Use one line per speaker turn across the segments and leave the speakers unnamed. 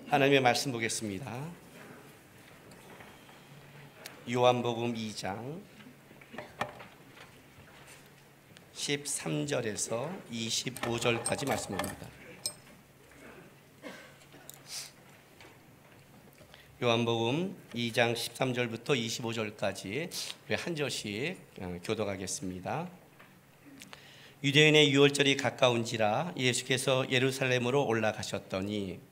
하나님의 말씀 보겠습니다. 요한복음 2장 13절에서 25절까지 말씀입니다. 요한복음 2장 13절부터 25절까지 한 절씩 교독하겠습니다. 유대인의 유월절이 가까운지라 예수께서 예루살렘으로 올라가셨더니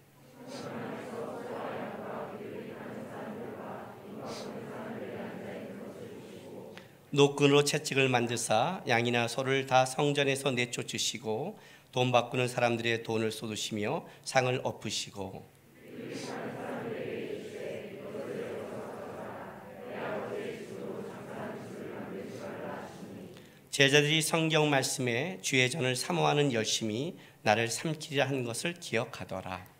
노끈으로 채찍을 만드사 양이나 소를 다 성전에서 내쫓으시고 돈 바꾸는 사람들의 돈을 쏟으시며 상을 엎으시고 제자들이 성경 말씀에 주의 전을 사모하는 열심히 나를 삼키려 한 것을 기억하더라.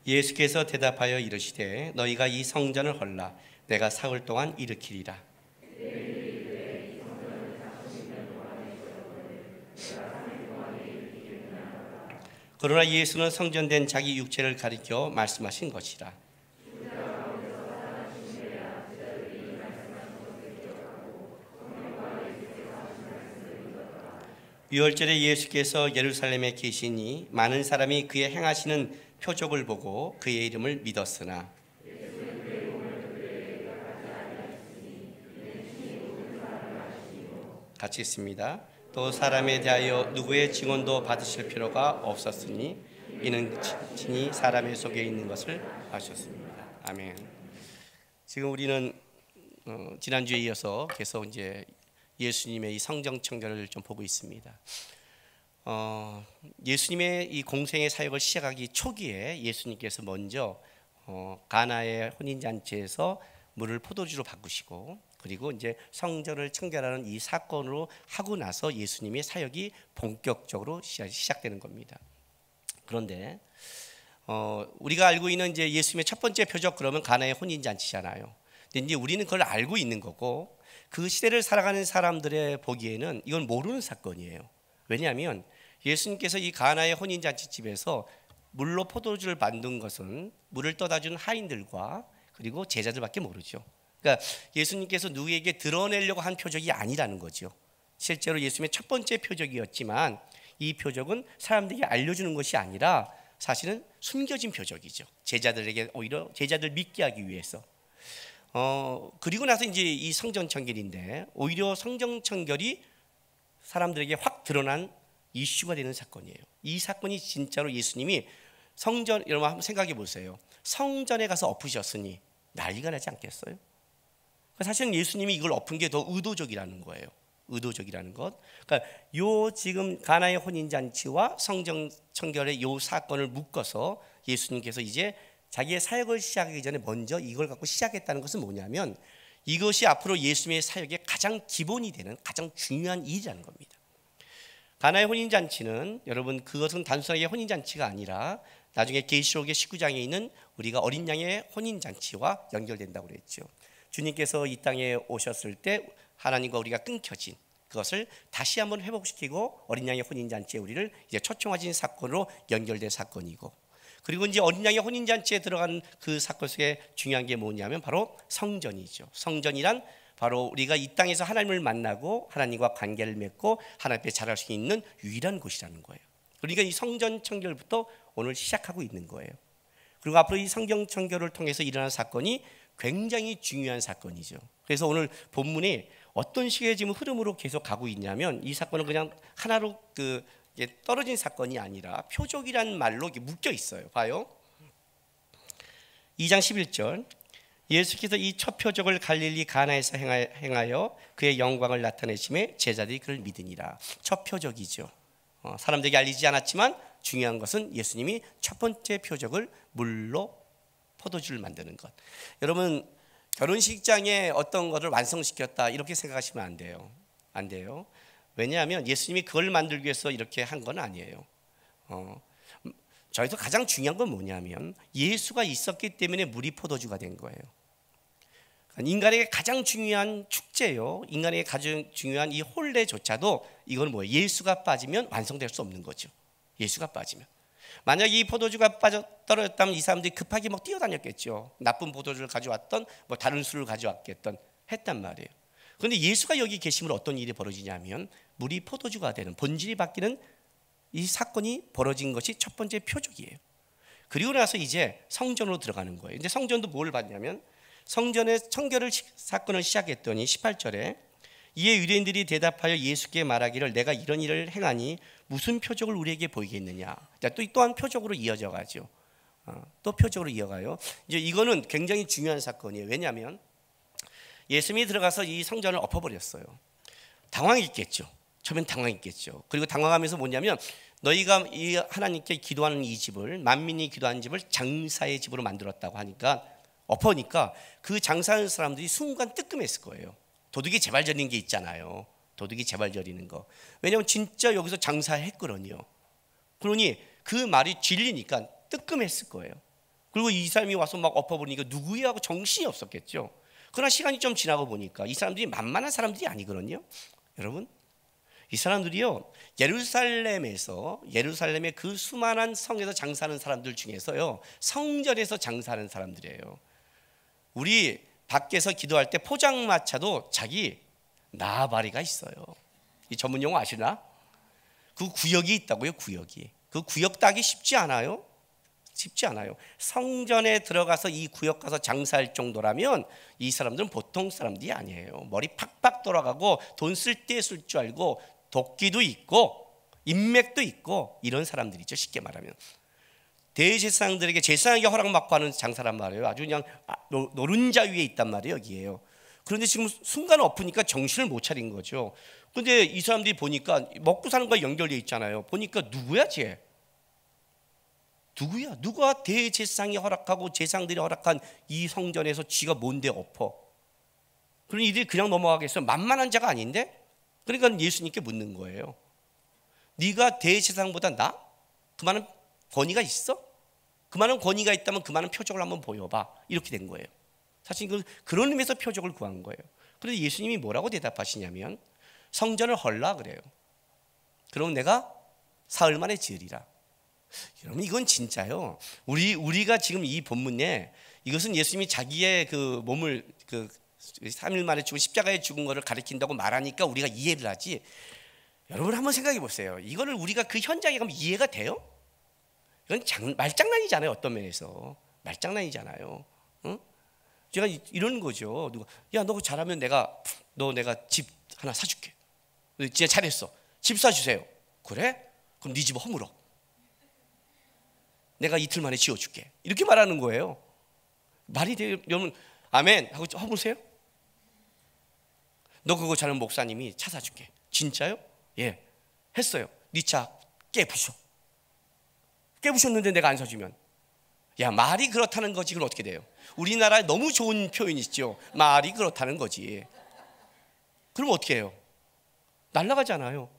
예수께서 대답하여 이르시되 너희가 이 성전을 헐라 내가 사흘 동안 일으키리라. 그러나 예수는 성전된 자기 육체를 가리켜 말씀하신 것이라. 유월절에 예수께서 예루살렘에 계시니 많은 사람이 그의 행하시는 표적을 보고 그의 이름을 믿었으나 같이 있습니다. 또 사람에 대하여 누구의 증언도 받으실 필요가 없었으니 이는 친히 사람의 속에 있는 것을 아셨습니다. 아멘. 지금 우리는 지난주에 이어서 계속 이제 예수님의 이 성정 청결을 좀 보고 있습니다. 예수님의 이 공생의 사역을 시작하기 초기에 예수님께서 먼저 가나의 혼인잔치에서 물을 포도주로 바꾸시고 그리고 이제 성전을 청결하는 이 사건으로 하고 나서 예수님의 사역이 본격적으로 시작되는 겁니다. 그런데 우리가 알고 있는 이제 예수님의 첫 번째 표적 그러면 가나의 혼인잔치잖아요. 근데 이제 우리는 그걸 알고 있는 거고 그 시대를 살아가는 사람들의 보기에는 이건 모르는 사건이에요. 왜냐하면 예수님께서 이 가나의 혼인잔치집에서 물로 포도주를 만든 것은 물을 떠다 준 하인들과 그리고 제자들밖에 모르죠. 그러니까 예수님께서 누구에게 드러내려고 한 표적이 아니라는 거죠. 실제로 예수님의 첫 번째 표적이었지만 이 표적은 사람들에게 알려주는 것이 아니라 사실은 숨겨진 표적이죠. 제자들에게 오히려 제자들 믿게 하기 위해서. 그리고 나서 이제 이 성전 청결인데 오히려 성전 청결이 사람들에게 확 드러난 이슈가 되는 사건이에요. 이 사건이 진짜로 예수님이 성전, 여러분 한번 생각해 보세요. 성전에 가서 엎으셨으니 난리가 나지 않겠어요? 사실은 예수님이 이걸 엎은 게 더 의도적이라는 거예요. 의도적이라는 것. 그러니까 요 지금 가나의 혼인잔치와 성전 청결의 요 사건을 묶어서 예수님께서 이제 자기의 사역을 시작하기 전에 먼저 이걸 갖고 시작했다는 것은 뭐냐면 이것이 앞으로 예수님의 사역의 가장 기본이 되는 가장 중요한 일이라는 겁니다. 가나의 혼인잔치는 여러분 그것은 단순하게 혼인잔치가 아니라 나중에 계시록의 19장에 있는 우리가 어린 양의 혼인잔치와 연결된다고 그랬죠. 주님께서 이 땅에 오셨을 때 하나님과 우리가 끊겨진 그것을 다시 한번 회복시키고 어린 양의 혼인잔치에 우리를 이제 초청하신 사건으로 연결된 사건이고 그리고 이제 어린 양의 혼인잔치에 들어간 그 사건 속에 중요한 게 뭐냐면 바로 성전이죠. 성전이란 바로 우리가 이 땅에서 하나님을 만나고 하나님과 관계를 맺고 하나님 앞에 자랄 수 있는 유일한 곳이라는 거예요. 그러니까 이 성전 청결부터 오늘 시작하고 있는 거예요. 그리고 앞으로 이 성경 청결을 통해서 일어난 사건이 굉장히 중요한 사건이죠. 그래서 오늘 본문이 어떤 식의 지금 흐름으로 계속 가고 있냐면 이 사건은 그냥 하나로 떨어진 사건이 아니라 표적이란 말로 묶여 있어요. 봐요. 2장 11절 예수께서 이 첫 표적을 갈릴리 가나에서 행하여 그의 영광을 나타내심에 제자들이 그를 믿으니라. 첫 표적이죠. 사람들에게 알리지 않았지만 중요한 것은 예수님이 첫 번째 표적을 물로 포도주를 만드는 것. 여러분 결혼식장에 어떤 것을 완성시켰다 이렇게 생각하시면 안 돼요. 안 돼요. 왜냐하면 예수님이 그걸 만들기 위해서 이렇게 한 건 아니에요. 저희도 가장 중요한 건 뭐냐면 예수가 있었기 때문에 물이 포도주가 된 거예요. 인간에게 가장 중요한 축제요. 인간에게 가장 중요한 이 혼례조차도 이건 뭐예요? 예수가 빠지면 완성될 수 없는 거죠. 예수가 빠지면. 만약 이 포도주가 떨어졌다면 이 사람들이 급하게 막 뛰어다녔겠죠. 나쁜 포도주를 가져왔던 뭐 다른 술을 가져왔겠던 했단 말이에요. 그런데 예수가 여기 계시면 어떤 일이 벌어지냐면 물이 포도주가 되는, 본질이 바뀌는 이 사건이 벌어진 것이 첫 번째 표적이에요. 그리고 나서 이제 성전으로 들어가는 거예요. 이제 성전도 뭘 봤냐면 성전의 청결을 사건을 시작했더니 18절에 이에 유대인들이 대답하여 예수께 말하기를 내가 이런 일을 행하니 무슨 표적을 우리에게 보이겠느냐. 자, 또한 표적으로 이어져 가죠. 또 표적으로 이어가요. 이제 이거는 굉장히 중요한 사건이에요. 왜냐하면 예수님이 들어가서 이 성전을 엎어버렸어요. 당황했겠죠. 처음엔 당황했겠죠. 그리고 당황하면서 뭐냐면 너희가 이 하나님께 기도하는 이 집을, 만민이 기도하는 집을 장사의 집으로 만들었다고 하니까 엎으니까 그 장사하는 사람들이 순간 뜨끔했을 거예요. 도둑이 제발 저리는 게 있잖아요. 도둑이 제발 저리는 거. 왜냐하면 진짜 여기서 장사했거든요. 그러니 그 말이 진리니까 뜨끔했을 거예요. 그리고 이 사람이 와서 막 엎어버리니까 누구야 하고 정신이 없었겠죠. 그러나 시간이 좀 지나고 보니까 이 사람들이 만만한 사람들이 아니거든요. 여러분, 이 사람들이요, 예루살렘의 그 수많은 성에서 장사하는 사람들 중에서요, 성전에서 장사하는 사람들이에요. 우리 밖에서 기도할 때 포장마차도 자기 나발이가 있어요. 이 전문 용어 아시나? 그 구역이 있다고요. 구역이. 그 구역 따기 쉽지 않아요. 쉽지 않아요. 성전에 들어가서 이 구역 가서 장사할 정도라면 이 사람들은 보통 사람들이 아니에요. 머리 팍팍 돌아가고 돈 쓸 때 쓸 줄 알고 도끼도 있고 인맥도 있고 이런 사람들이죠. 쉽게 말하면 대제사장들에게 제사장에게 허락받고 하는 장사란 말이에요. 아주 그냥 노른자 위에 있단 말이에요. 여기에요. 그런데 지금 순간 엎으니까 정신을 못 차린 거죠. 그런데 이 사람들이 보니까 먹고 사는 거와 연결되어 있잖아요. 보니까 누구야 쟤? 누구야? 누가 대제사장이 허락하고 제사장들이 허락한 이 성전에서 쥐가 뭔데 엎어? 그러니 이들이 그냥 넘어가겠어요? 만만한 자가 아닌데? 그러니까 예수님께 묻는 거예요. 네가 대제사장보다 나? 그만한 권위가 있어? 그만한 권위가 있다면 그만한 표적을 한번 보여봐. 이렇게 된 거예요. 사실 그런 의미에서 표적을 구한 거예요. 그런데 예수님이 뭐라고 대답하시냐면 성전을 헐라 그래요. 그럼 내가 사흘 만에 지으리라. 여러분, 이건 진짜요. 우리가 지금 이 본문에 이것은 예수님이 자기의 그 몸을 3일 만에 죽은 십자가에 죽은 것을 가리킨다고 말하니까 우리가 이해를 하지. 여러분 한번 생각해 보세요. 이거를 우리가 그 현장에 가면 이해가 돼요? 이건 말장난이잖아요. 어떤 면에서 말장난이잖아요. 응? 제가 이런 거죠. 누가 야, 너 잘하면 내가 집 하나 사줄게. 진짜 잘했어. 집 사주세요. 그래? 그럼 네 집 허물어. 내가 이틀 만에 지어줄게. 이렇게 말하는 거예요. 말이 돼요? 여러분 아멘 하고 허무세요? 너 그거 잘하면 목사님이 차 사줄게. 진짜요? 예, 했어요. 네 차 깨부셔. 깨부셨는데 내가 안 사주면 야, 말이 그렇다는 거지. 그럼 어떻게 돼요? 우리나라에 너무 좋은 표현이죠. 말이 그렇다는 거지. 그럼 어떻게 해요? 날아가잖아요.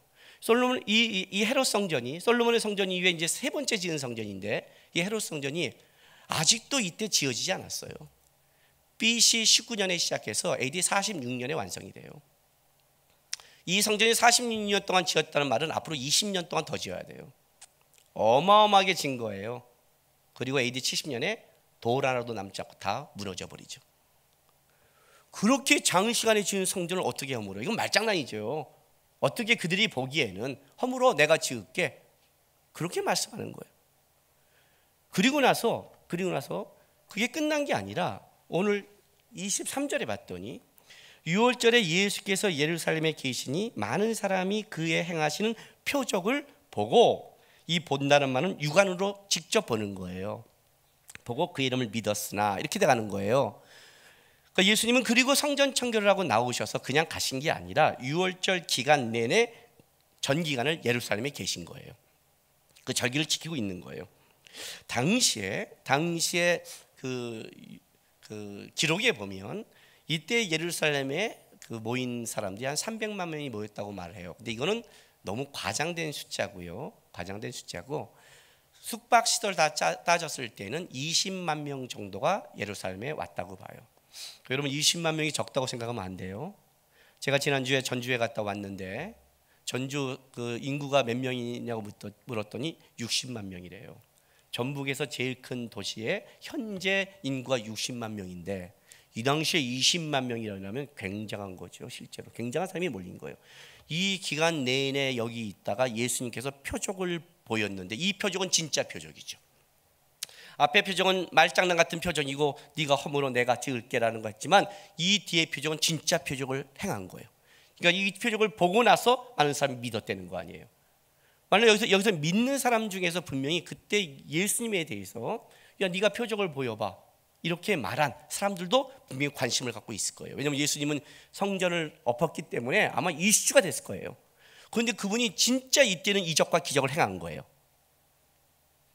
솔로몬 이 헤롯 성전이 솔로몬의 성전 이후에 이제 세 번째 지은 성전인데 이 헤롯 성전이 아직도 이때 지어지지 않았어요. BC 19년에 시작해서 AD 46년에 완성이 돼요. 이 성전이 46년 동안 지었다는 말은 앞으로 20년 동안 더 지어야 돼요. 어마어마하게 진 거예요. 그리고 AD 70년에 돌 하나도 남지 않고 다 무너져 버리죠. 그렇게 장시간에 지은 성전을 어떻게 허물어? 이건 말장난이죠. 어떻게 그들이 보기에는 허물어 내가 지을게 그렇게 말씀하는 거예요. 그리고 나서 그게 끝난 게 아니라 오늘 23절에 봤더니 6월절에 예수께서 예루살렘에 계시니 많은 사람이 그의 행하시는 표적을 보고, 이 본다는 말은 육안으로 직접 보는 거예요. 보고 그 이름을 믿었으나 이렇게 돼가는 거예요. 그러니까 예수님은 그리고 성전 청결을 하고 나오셔서 그냥 가신 게 아니라 6월절 기간 내내 전 기간을 예루살렘에 계신 거예요. 그 절기를 지키고 있는 거예요. 당시에 그 기록에 보면 이때 예루살렘에 그 모인 사람들이 한 300만 명이 모였다고 말해요. 근데 이거는 너무 과장된 숫자고요. 과장된 숫자고 숙박 시설 다 따졌을 때는 20만 명 정도가 예루살렘에 왔다고 봐요. 여러분 20만 명이 적다고 생각하면 안 돼요. 제가 지난주에 전주에 갔다 왔는데 전주 그 인구가 몇 명이냐고 물었더니 60만 명이래요. 전북에서 제일 큰 도시에 현재 인구가 60만 명인데 이 당시에 20만 명이라면 굉장한 거죠. 실제로 굉장한 사람이 몰린 거예요. 이 기간 내내 여기 있다가 예수님께서 표적을 보였는데 이 표적은 진짜 표적이죠. 앞에 표적은 말장난 같은 표적이고 네가 허물어 내가 지을게라는 거였지만 이 뒤에 표적은 진짜 표적을 행한 거예요. 그러니까 이 표적을 보고 나서 많은 사람이 믿었다는 거 아니에요. 만약 여기서 믿는 사람 중에서 분명히 그때 예수님에 대해서 야 네가 표적을 보여봐 이렇게 말한 사람들도 분명히 관심을 갖고 있을 거예요. 왜냐하면 예수님은 성전을 엎었기 때문에 아마 이슈가 됐을 거예요. 그런데 그분이 진짜 이때는 이적과 기적을 행한 거예요.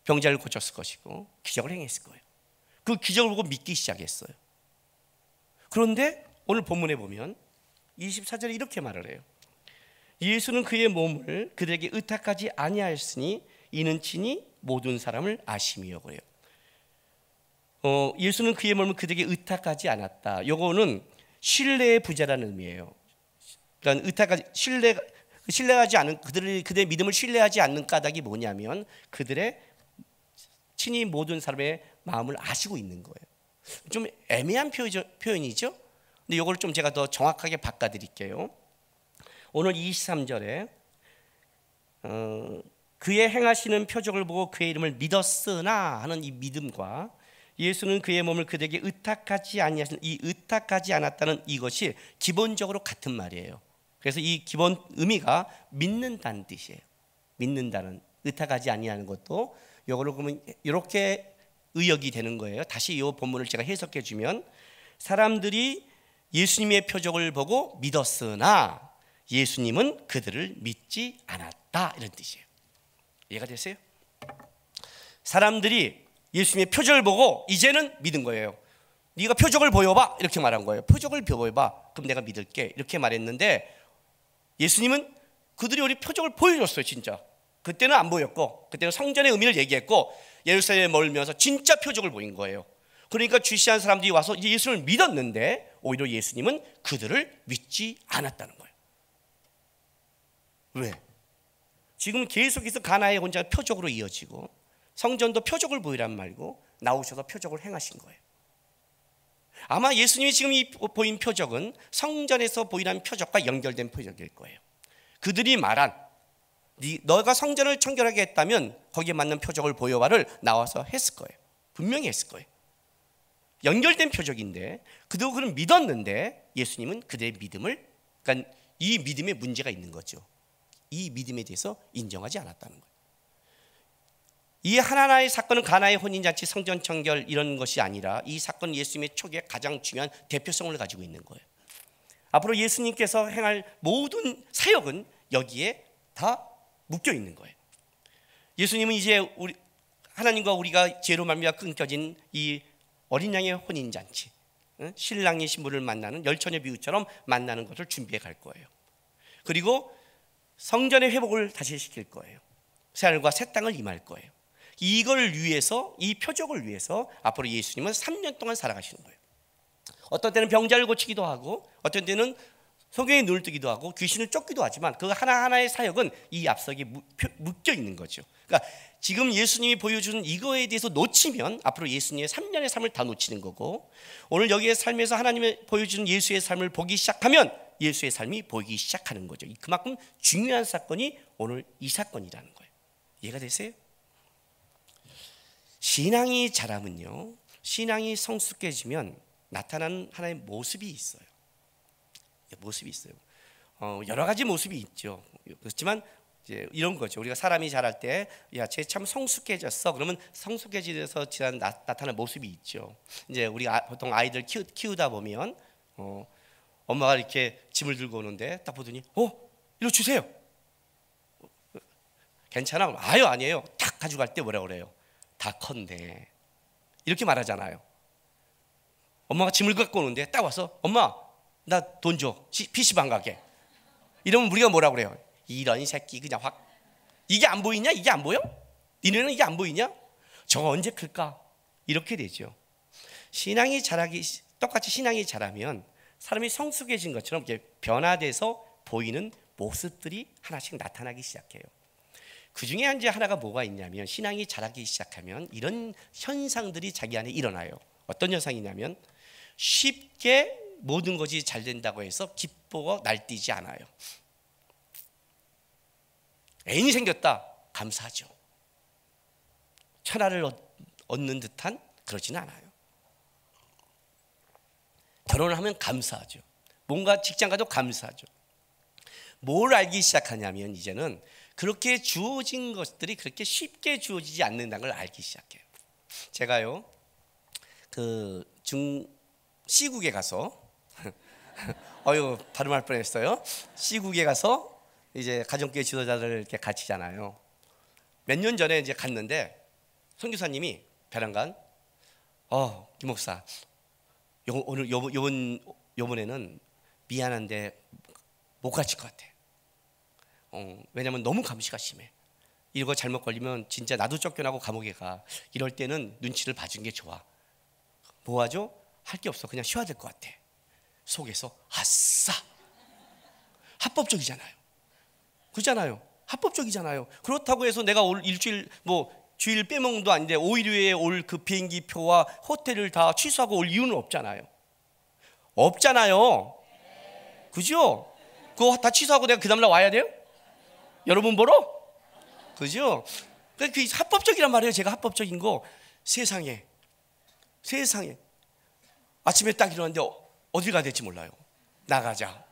병자를 고쳤을 것이고 기적을 행했을 거예요. 그 기적을 보고 믿기 시작했어요. 그런데 오늘 본문에 보면 24절에 이렇게 말을 해요. 예수는 그의 몸을 그들에게 의탁하지 아니하였으니 이는 친히 모든 사람을 아심이요 그래요. 예수는 그의 몸을 그들에게 의탁하지 않았다. 요거는 신뢰의 부재라는 의미예요. 그러니까 의탁하지 신뢰하지 않은 그들의 믿음을 신뢰하지 않는 까닭이 뭐냐면 그들의 친히 모든 사람의 마음을 아시고 있는 거예요. 좀 애매한 표현이죠. 근데 이걸 좀 제가 더 정확하게 바꿔드릴게요. 오늘 23절에 그의 행하시는 표적을 보고 그의 이름을 믿었으나 하는 이 믿음과 예수는 그의 몸을 그들에게 의탁하지 아니하신 이 의탁하지 않았다는 이것이 기본적으로 같은 말이에요. 그래서 이 기본 의미가 믿는다는 뜻이에요. 믿는다는 의탁하지 아니하는 것도 이걸로 그러면 이렇게 의역이 되는 거예요. 다시 이 본문을 제가 해석해 주면 사람들이 예수님의 표적을 보고 믿었으나 예수님은 그들을 믿지 않았다 이런 뜻이에요. 이해가 됐어요? 사람들이 예수님의 표적을 보고 이제는 믿은 거예요. 네가 표적을 보여봐 이렇게 말한 거예요. 표적을 보여봐 그럼 내가 믿을게 이렇게 말했는데 예수님은 그들이 우리 표적을 보여줬어요. 진짜 그때는 안 보였고 그때는 성전의 의미를 얘기했고 예루살렘에 멀면서 진짜 표적을 보인 거예요. 그러니까 주시한 사람들이 와서 이제 예수를 믿었는데 오히려 예수님은 그들을 믿지 않았다는 거예요. 왜? 지금 계속해서 가나의 혼자가 표적으로 이어지고 성전도 표적을 보이란 말고 나오셔서 표적을 행하신 거예요. 아마 예수님이 지금 이 보인 표적은 성전에서 보이는 표적과 연결된 표적일 거예요. 그들이 말한 너가 성전을 청결하게 했다면 거기에 맞는 표적을 보여봐를 나와서 했을 거예요. 분명히 했을 거예요. 연결된 표적인데 그들은 그걸 믿었는데 예수님은 그들의 믿음을 그러니까 이 믿음에 문제가 있는 거죠. 이 믿음에 대해서 인정하지 않았다는 거예요. 이 하나하나의 사건은 가나의 혼인잔치 성전 청결 이런 것이 아니라 이 사건은 예수님의 초기에 가장 중요한 대표성을 가지고 있는 거예요. 앞으로 예수님께서 행할 모든 사역은 여기에 다 묶여 있는 거예요. 예수님은 이제 하나님과 우리가 죄로 말미암아 끊겨진 이 어린 양의 혼인잔치 신랑이 신부를 만나는 열처녀 비유처럼 만나는 것을 준비해 갈 거예요. 그리고 성전의 회복을 다시 시킬 거예요. 새하늘과 새 땅을 임할 거예요. 이걸 위해서 이 표적을 위해서 앞으로 예수님은 3년 동안 살아가시는 거예요. 어떤 때는 병자를 고치기도 하고 어떤 때는 소경의 눈을 뜨기도 하고 귀신을 쫓기도 하지만 그 하나하나의 사역은 이 앞서기 묶여 있는 거죠. 그러니까 지금 예수님이 보여주는 이거에 대해서 놓치면 앞으로 예수님의 3년의 삶을 다 놓치는 거고 오늘 여기에 삶에서 하나님의 보여주는 예수의 삶을 보기 시작하면 예수의 삶이 보이기 시작하는 거죠. 그만큼 중요한 사건이 오늘 이 사건이라는 거예요. 이해가 되세요? 신앙이 자라면요, 신앙이 성숙해지면 나타나는 하나의 모습이 있어요. 모습이 있어요. 여러 가지 모습이 있죠. 그렇지만 이제 이런 거죠. 우리가 사람이 자랄 때, 야, 쟤 참 성숙해졌어. 그러면 성숙해지면서 나타나는 모습이 있죠. 이제 우리가 보통 아이들 키우다 보면 엄마가 이렇게 짐을 들고 오는데 딱 보더니, 이거 주세요. 괜찮아? 아유, 아니에요. 딱 가져갈 때 뭐라 그래요? 다 컸네. 이렇게 말하잖아요. 엄마가 짐을 갖고 오는데 딱 와서, 엄마, 나 돈 줘. PC방 가게. 이러면 우리가 뭐라 그래요? 이런 새끼 그냥 확. 이게 안 보이냐? 이게 안 보여? 니네는 이게 안 보이냐? 저거 언제 클까? 이렇게 되죠. 신앙이 자라기 똑같이 신앙이 자라면 사람이 성숙해진 것처럼 이렇게 변화돼서 보이는 모습들이 하나씩 나타나기 시작해요. 그 중에 이제 하나가 뭐가 있냐면 신앙이 자라기 시작하면 이런 현상들이 자기 안에 일어나요. 어떤 현상이냐면 쉽게 모든 것이 잘 된다고 해서 기쁘고 날뛰지 않아요. 애인이 생겼다, 감사하죠. 천하를 얻는 듯한 그러지는 않아요. 결혼을 하면 감사하죠. 뭔가 직장 가도 감사하죠. 뭘 알기 시작하냐면 이제는 그렇게 주어진 것들이 그렇게 쉽게 주어지지 않는다는 걸 알기 시작해요. 제가요 C국에 가서 발음할 뻔했어요. C국에 가서 이제 가정교회 지도자들 이렇게 가르치잖아요. 몇 년 전에 이제 갔는데 선교사님이 베란간 김 목사 오늘 요번에는 미안한데 못 가르칠 것 같아. 왜냐면 너무 감시가 심해. 이거 잘못 걸리면 진짜 나도 쫓겨나고 감옥에 가. 이럴 때는 눈치를 봐주는 게 좋아. 뭐 하죠? 할 게 없어. 그냥 쉬어야 될 것 같아. 속에서 아싸, 합법적이잖아요. 그렇잖아요. 합법적이잖아요. 그렇다고 해서 내가 올 일주일 주일 빼먹는 도 아닌데 5일 후에 올 그 비행기 표와 호텔을 다 취소하고 올 이유는 없잖아요. 없잖아요. 그죠? 그거 다 취소하고 내가 그 다음날 와야 돼요? 여러분 보러? 그죠? 그 합법적이란 말이에요. 제가 합법적인 거. 세상에 아침에 딱 일어났는데 어딜 가야 될지 몰라요. 나가자.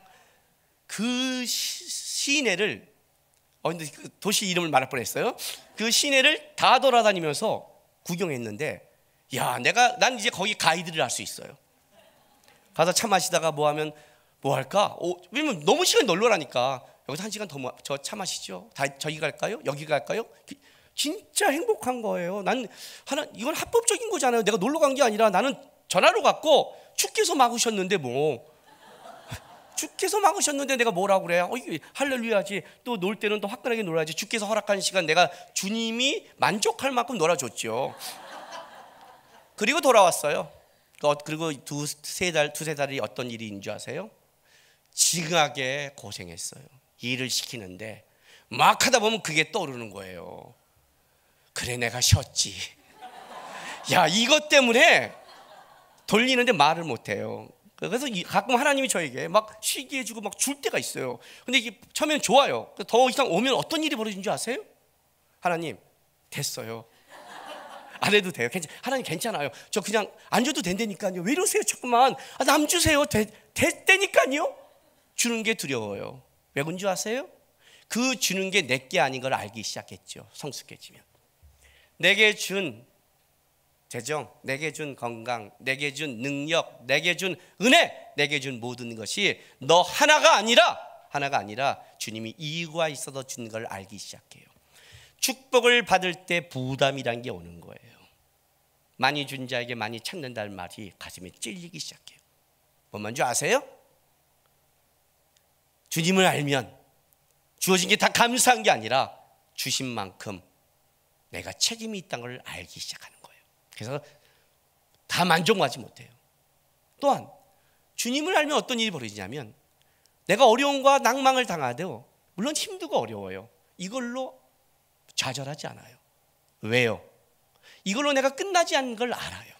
그 시내를 근데 그 도시 이름을 말할 뻔했어요. 그 시내를 다 돌아다니면서 구경했는데 난 이제 거기 가이드를 할 수 있어요. 가서 차 마시다가 뭐 할까? 왜냐면 너무 시간이 널널하니까 여기서 1시간 더 저 차 마시죠. 저기 갈까요? 여기 갈까요? 진짜 행복한 거예요. 이건 합법적인 거잖아요. 내가 놀러 간 게 아니라 나는 전화로 갔고 주께서 막으셨는데 주께서 막으셨는데 내가 뭐라고 그래요? 할렐루야지. 또 놀 때는 또 화끈하게 놀아야지. 주께서 허락한 시간 내가 주님이 만족할 만큼 놀아줬죠. 그리고 돌아왔어요. 그리고 두세 달이 어떤 일인 줄 아세요? 지각에 고생했어요. 일을 시키는데 막 하다 보면 그게 떠오르는 거예요. 그래 내가 쉬었지. 이것 때문에 돌리는데 말을 못해요. 그래서 가끔 하나님이 저에게 막 쉬게 해주고 막 줄 때가 있어요. 근데 이게 처음에는 좋아요. 더 이상 오면 어떤 일이 벌어진 줄 아세요? 하나님 됐어요. 안 해도 돼요. 하나님 괜찮아요. 저 그냥 안 줘도 된다니까요. 왜 이러세요 조금만. 남 주세요. 됐다니까요. 주는 게 두려워요. 왜 그런 줄 아세요? 그 주는 게 내게 아닌 걸 알기 시작했죠. 성숙해지면. 내게 준 재정, 내게 준 건강, 내게 준 능력, 내게 준 은혜, 내게 준 모든 것이 너 하나가 아니라 주님이 이유가 있어서 준 걸 알기 시작해요. 축복을 받을 때 부담이란 게 오는 거예요. 많이 준 자에게 많이 찾는다는 말이 가슴에 찔리기 시작해요. 뭔 줄 아세요? 주님을 알면 주어진 게 다 감사한 게 아니라 주신 만큼 내가 책임이 있다는 걸 알기 시작하는 거예요. 그래서 다 만족하지 못해요. 또한 주님을 알면 어떤 일이 벌어지냐면 내가 어려움과 낭망을 당하도 물론 힘들고 어려워요. 이걸로 좌절하지 않아요. 왜요? 이걸로 내가 끝나지 않는 걸 알아요.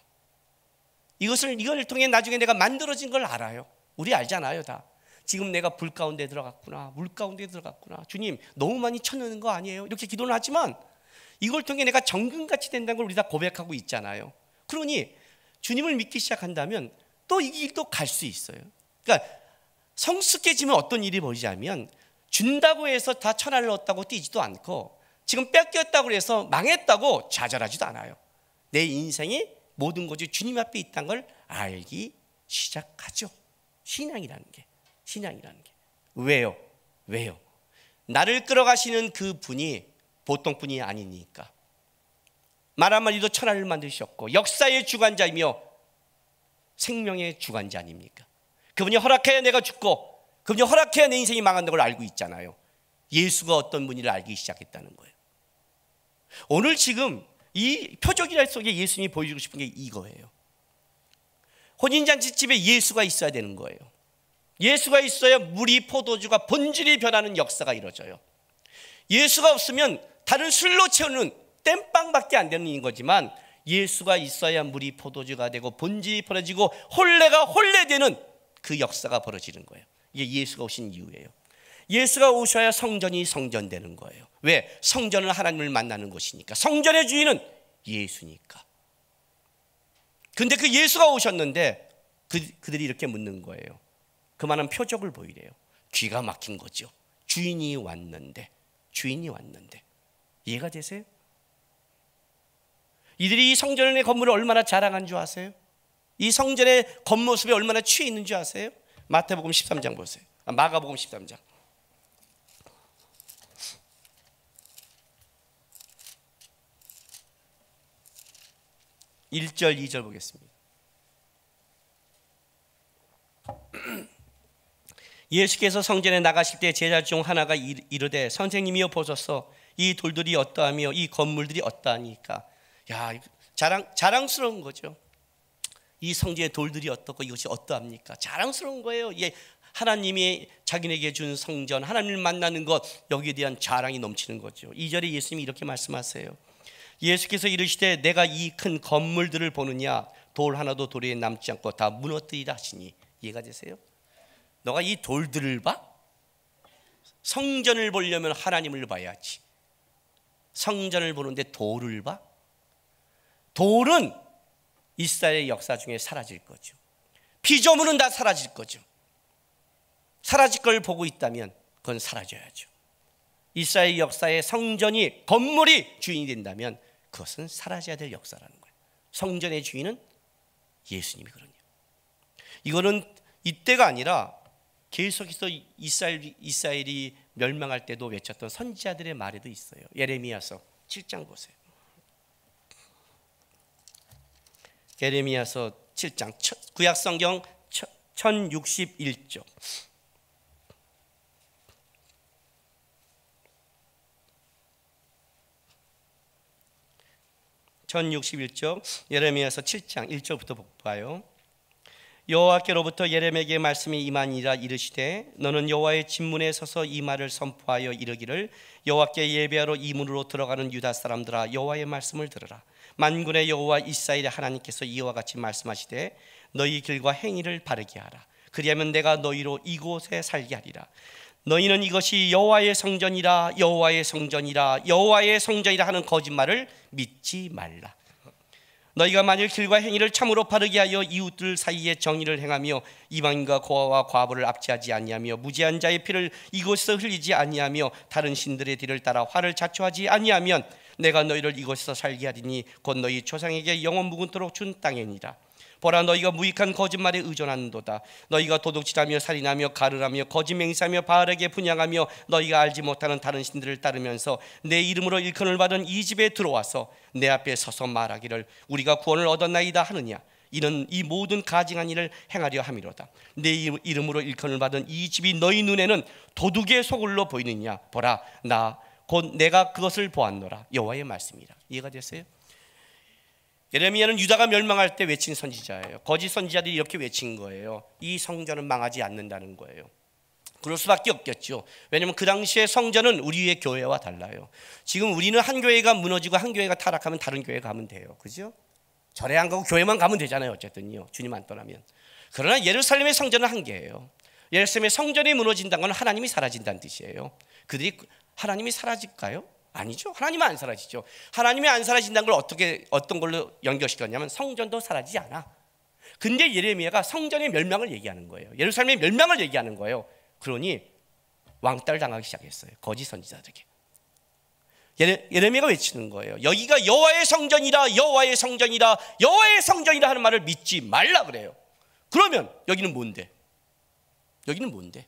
이걸 통해 나중에 내가 만들어진 걸 알아요. 우리 알잖아요. 다. 지금 내가 불 가운데 들어갔구나, 물 가운데 들어갔구나. 주님 너무 많이 쳐넣는 거 아니에요? 이렇게 기도는 하지만 이걸 통해 내가 정금같이 된다는 걸 우리 다 고백하고 있잖아요. 그러니 주님을 믿기 시작한다면 또 이 길도 갈 수 있어요. 그러니까 성숙해지면 어떤 일이 벌어지냐면 준다고 해서 다 천하를 얻다고 뛰지도 않고 지금 뺏겼다고 해서 망했다고 좌절하지도 않아요. 내 인생이 모든 것이 주님 앞에 있다는 걸 알기 시작하죠. 신앙이라는 게. 왜요? 나를 끌어가시는 그 분이 보통 분이 아니니까. 말 한마디도 천하를 만드셨고 역사의 주관자이며 생명의 주관자 아닙니까? 그분이 허락해야 내가 죽고 그분이 허락해야 내 인생이 망한다는 걸 알고 있잖아요. 예수가 어떤 분인지를 알기 시작했다는 거예요. 오늘 지금 이 표적이랄 속에 예수님이 보여주고 싶은 게 이거예요. 혼인잔치집에 예수가 있어야 되는 거예요. 예수가 있어야 물이 포도주가 본질이 변하는 역사가 이루어져요. 예수가 없으면 다른 술로 채우는 땜빵밖에 안 되는 거지만 예수가 있어야 물이 포도주가 되고 본질이 벌어지고 혼례가 혼례되는 그 역사가 벌어지는 거예요. 이게 예수가 오신 이유예요. 예수가 오셔야 성전이 성전되는 거예요. 왜? 성전은 하나님을 만나는 곳이니까. 성전의 주인은 예수니까. 근데 그 예수가 오셨는데 그들이 이렇게 묻는 거예요. 그만한 표적을 보이래요. 귀가 막힌 거죠. 주인이 왔는데 이해가 되세요? 이들이 이 성전의 건물을 얼마나 자랑한 줄 아세요? 이 성전의 겉모습에 얼마나 취해 있는 줄 아세요? 마태복음 13장 보세요. 마가복음 13장 1절 2절 보겠습니다. 예수께서 성전에 나가실 때 제자 중 하나가 이르되 선생님이여 보소서 이 돌들이 어떠하며 이 건물들이 어떠하니까. 야, 자랑스러운 거죠. 이 성전의 돌들이 어떻고 이것이 어떠합니까? 자랑스러운 거예요. 예, 하나님이 자기네게 준 성전, 하나님을 만나는 것, 여기에 대한 자랑이 넘치는 거죠. 2절에 예수님이 이렇게 말씀하세요. 예수께서 이르시되 내가 이 큰 건물들을 보느냐 돌 하나도 도리에 남지 않고 다 무너뜨리라 하시니. 이해가 되세요? 너가 이 돌들을 봐? 성전을 보려면 하나님을 봐야지. 성전을 보는데 돌을 봐? 돌은 이스라엘의 역사 중에 사라질 거죠. 피조물은 다 사라질 거죠. 사라질 걸 보고 있다면 그건 사라져야죠. 이스라엘 역사의 성전이, 건물이 주인이 된다면 그것은 사라져야 될 역사라는 거예요. 성전의 주인은 예수님이거든요. 이거는 이때가 아니라 계속해서 이스라엘이 멸망할 때도 외쳤던 선지자들의 말에도 있어요. 예레미야서 7장 보세요. 예레미야서 7장 구약성경 1061쪽. 예레미야서 7장 1절부터 봐요. 여호와께로부터 예레미야에게 말씀이 임하니라. 이르시되 너는 여호와의 진문에 서서 이 말을 선포하여 이르기를 여호와께 예배하러 이 문으로 들어가는 유다 사람들아 여호와의 말씀을 들으라. 만군의 여호와 이스라엘의 하나님께서 이와 같이 말씀하시되 너희 길과 행위를 바르게 하라. 그리하면 내가 너희로 이곳에 살게 하리라. 너희는 이것이 여호와의 성전이라 여호와의 성전이라 여호와의 성전이라 하는 거짓말을 믿지 말라. 너희가 만일 길과 행위를 참으로 바르게 하여 이웃들 사이에 정의를 행하며 이방인과 고아와 과부를 압제하지 아니하며 무죄한 자의 피를 이곳에서 흘리지 아니하며 다른 신들의 뒤를 따라 화를 자초하지 아니하면 내가 너희를 이곳에서 살게 하리니 곧 너희 조상에게 영원 묵은토록 준 땅이니라. 보라 너희가 무익한 거짓말에 의존하는도다. 너희가 도둑질하며 살인하며 가르하며 거짓 맹세하며 바알에게 분향하며 너희가 알지 못하는 다른 신들을 따르면서 내 이름으로 일컬음을 받은 이 집에 들어와서 내 앞에 서서 말하기를 우리가 구원을 얻었나이다 하느냐. 이는 이 모든 가증한 일을 행하려 함이로다. 내 이름으로 일컬음을 받은 이 집이 너희 눈에는 도둑의 소굴로 보이느냐. 보라 나 곧 내가 그것을 보았노라. 여호와의 말씀이라. 이해가 됐어요? 예레미야는 유다가 멸망할 때 외친 선지자예요. 거짓 선지자들이 이렇게 외친 거예요. 이 성전은 망하지 않는다는 거예요. 그럴 수밖에 없겠죠. 왜냐하면 그 당시에 성전은 우리의 교회와 달라요. 지금 우리는 한 교회가 무너지고 한 교회가 타락하면 다른 교회 가면 돼요. 그죠? 절에 안 가고 교회만 가면 되잖아요. 어쨌든요. 주님 안 떠나면. 그러나 예루살렘의 성전은 한계예요. 예루살렘의 성전이 무너진다는 건 하나님이 사라진다는 뜻이에요. 그들이 하나님이 사라질까요? 아니죠. 하나님은 안 사라지죠. 하나님이 안 사라진다는 걸 어떤 걸로 연결시켰냐면 성전도 사라지지 않아. 근데 예레미야가 성전의 멸망을 얘기하는 거예요. 예루살렘의 멸망을 얘기하는 거예요. 그러니 왕따를 당하기 시작했어요. 거짓 선지자들에게. 예레미야가 외치는 거예요. 여기가 여호와의 성전이라 여호와의 성전이라 여호와의 성전이라 하는 말을 믿지 말라 그래요. 그러면 여기는 뭔데? 여기는 뭔데?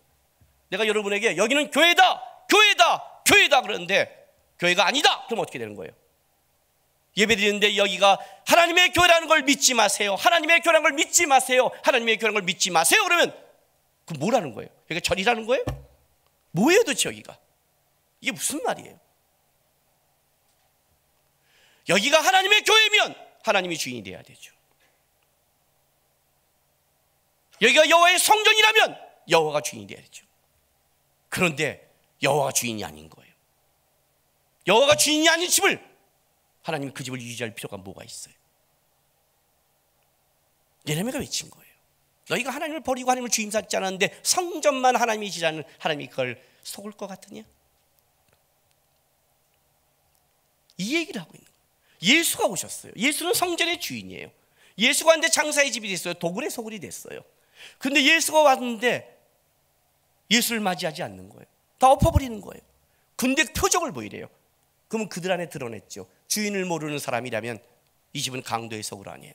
내가 여러분에게 여기는 교회다 교회다 교회다 그러는데 교회가 아니다. 그럼 어떻게 되는 거예요? 예배드리는데 여기가 하나님의 교회라는 걸 믿지 마세요. 하나님의 교회라는 걸 믿지 마세요. 하나님의 교회라는 걸 믿지 마세요. 그러면 그 뭐라는 거예요? 여기가 절이라는 거예요? 뭐예요 도대체 여기가? 이게 무슨 말이에요? 여기가 하나님의 교회면 하나님이 주인이 돼야 되죠. 여기가 여호와의 성전이라면 여호와가 주인이 되야죠. 그런데 여호와가 주인이 아닌 거예요. 여호와가 주인이 아닌 집을 하나님이 그 집을 유지할 필요가 뭐가 있어요? 예레미야가 외친 거예요. 너희가 하나님을 버리고 하나님을 주인 삼지 않았는데 성전만 하나님이 지라는, 하나님이 그걸 속을 것 같으냐? 이 얘기를 하고 있는 거예요. 예수가 오셨어요. 예수는 성전의 주인이에요. 예수가 왔는데 장사의 집이 됐어요. 도굴의 소굴이 됐어요. 근데 예수가 왔는데 예수를 맞이하지 않는 거예요. 다 엎어버리는 거예요. 근데 표적을 보이래요. 그러면 그들 안에 드러냈죠. 주인을 모르는 사람이라면 이 집은 강도의 소굴 아니에요.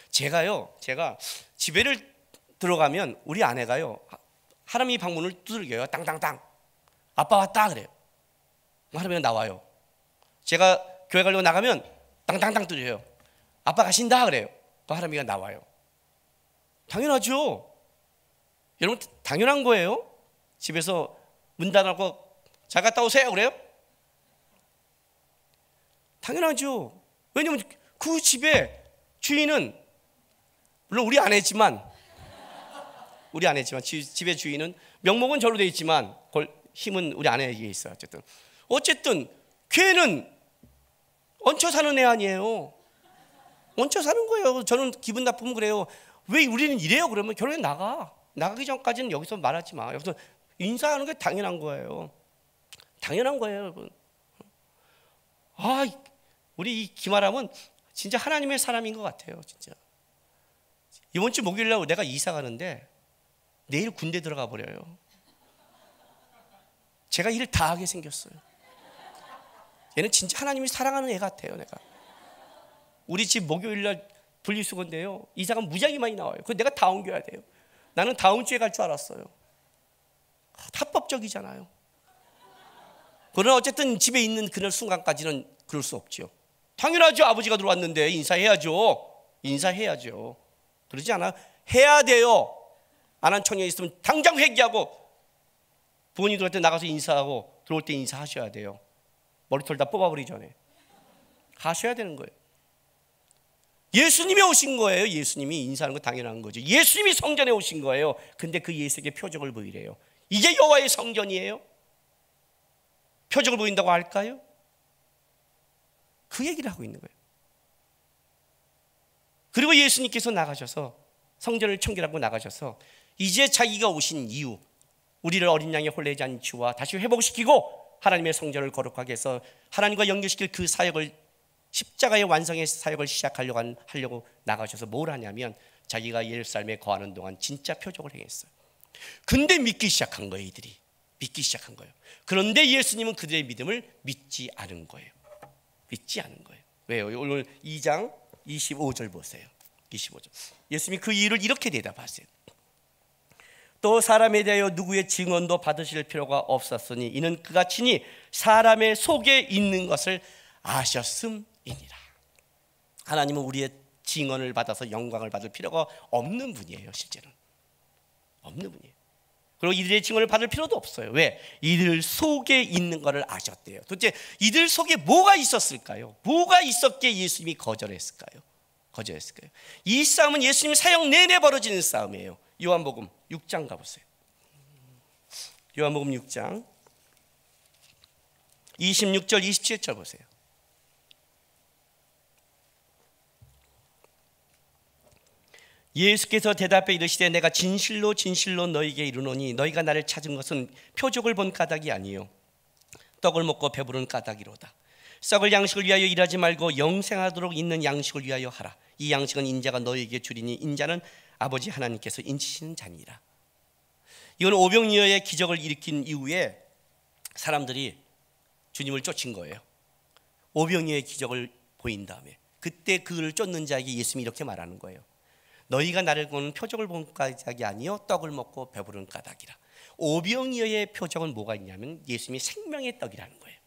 제가 집에를 들어가면 우리 아내가요, 하나님이 방문을 두들겨요. 땅땅땅. 아빠 왔다 그래요. 하나님이 나와요. 제가 교회 가려고 나가면 땅땅땅 두드려요. 아빠 가신다 그래요. 또 하나님이가 나와요. 당연하죠. 여러분, 당연한 거예요. 집에서 문 닫아놓고 잘 갔다 오세요 그래요? 당연하죠. 왜냐면 그 집의 주인은, 물론 우리 아내지만 집의 주인은 명목은 저로 되어 있지만 힘은 우리 아내에게 있어요. 어쨌든 걔는 얹혀 사는 애 아니에요. 얹혀 사는 거예요. 저는 기분 나쁘면 그래요. 왜 우리는 이래요? 그러면 결혼에 나가기 전까지는 여기서 말하지 마. 여기서 인사하는 게 당연한 거예요. 당연한 거예요, 여러분. 우리 이 김아람은 진짜 하나님의 사람인 것 같아요. 진짜. 이번 주 목요일날 내가 이사 가는데 내일 군대 들어가 버려요. 제가 일을 다 하게 생겼어요. 얘는 진짜 하나님이 사랑하는 애 같아요. 내가 우리 집 목요일날 분리수거인데요, 이사가 무지하게 많이 나와요. 그래서 내가 다 옮겨야 돼요. 나는 다음 주에 갈 줄 알았어요. 합법적이잖아요. 그러나 어쨌든 집에 있는 그날 순간까지는 그럴 수 없죠. 당연하죠. 아버지가 들어왔는데 인사해야죠. 그러지 않아요? 해야 돼요. 안 한 청년이 있으면 당장 회개하고, 부모님 들어올 때 나가서 인사하고 들어올 때 인사하셔야 돼요. 머리털 다 뽑아버리기 전에 하셔야 되는 거예요. 예수님이 오신 거예요. 예수님이 인사하는 거 당연한 거죠. 예수님이 성전에 오신 거예요. 근데 그 예수에게 표적을 보이래요. 이게 여호와의 성전이에요? 표적을 보인다고 할까요? 그 얘기를 하고 있는 거예요. 그리고 예수님께서 나가셔서 성전을 청결하고 나가셔서 이제 자기가 오신 이유, 우리를 어린 양의 혼례의 잔치와 다시 회복시키고 하나님의 성전을 거룩하게 해서 하나님과 연결시킬 그 사역을, 십자가의 완성의 사역을 하려고 나가셔서 뭘 하냐면 자기가 예루살렘에 거하는 동안 진짜 표적을 행했어요. 근데 믿기 시작한 거예요. 이들이 믿기 시작한 거예요. 그런데 예수님은 그들의 믿음을 믿지 않은 거예요. 믿지 않은 거예요. 왜요? 오늘 2장 25절 보세요. 25절. 예수님이 그 이유를 이렇게 대답하세요. 또 사람에 대하여 누구의 증언도 받으실 필요가 없었으니 이는 그가 친히 사람의 속에 있는 것을 아셨음이니라. 하나님은 우리의 증언을 받아서 영광을 받을 필요가 없는 분이에요. 실제는 없는 분이에요. 그리고 이들의 증언을 받을 필요도 없어요. 왜? 이들 속에 있는 것을 아셨대요. 도대체 이들 속에 뭐가 있었을까요? 뭐가 있었기에 예수님이 거절했을까요? 이 싸움은 예수님 사역 내내 벌어지는 싸움이에요. 요한복음 6장 가보세요. 요한복음 6장 26절 27절 보세요. 예수께서 대답해 이르시되 내가 진실로 진실로 너희에게 이르노니 너희가 나를 찾은 것은 표적을 본 까닭이 아니요 떡을 먹고 배부른 까닭이로다. 썩을 양식을 위하여 일하지 말고 영생하도록 있는 양식을 위하여 하라. 이 양식은 인자가 너희에게 주리니 인자는 아버지 하나님께서 인치시는 자니라. 이건 오병이어의 기적을 일으킨 이후에 사람들이 주님을 쫓은 거예요. 오병이어의 기적을 보인 다음에 그때 그를 쫓는 자에게 예수님이 이렇게 말하는 거예요. 너희가 나를 보는 표적을 본 까닭이 아니요 떡을 먹고 배부른 까닭이라. 오병이어의 표적은 뭐가 있냐면 예수님이 생명의 떡이라는 거예요.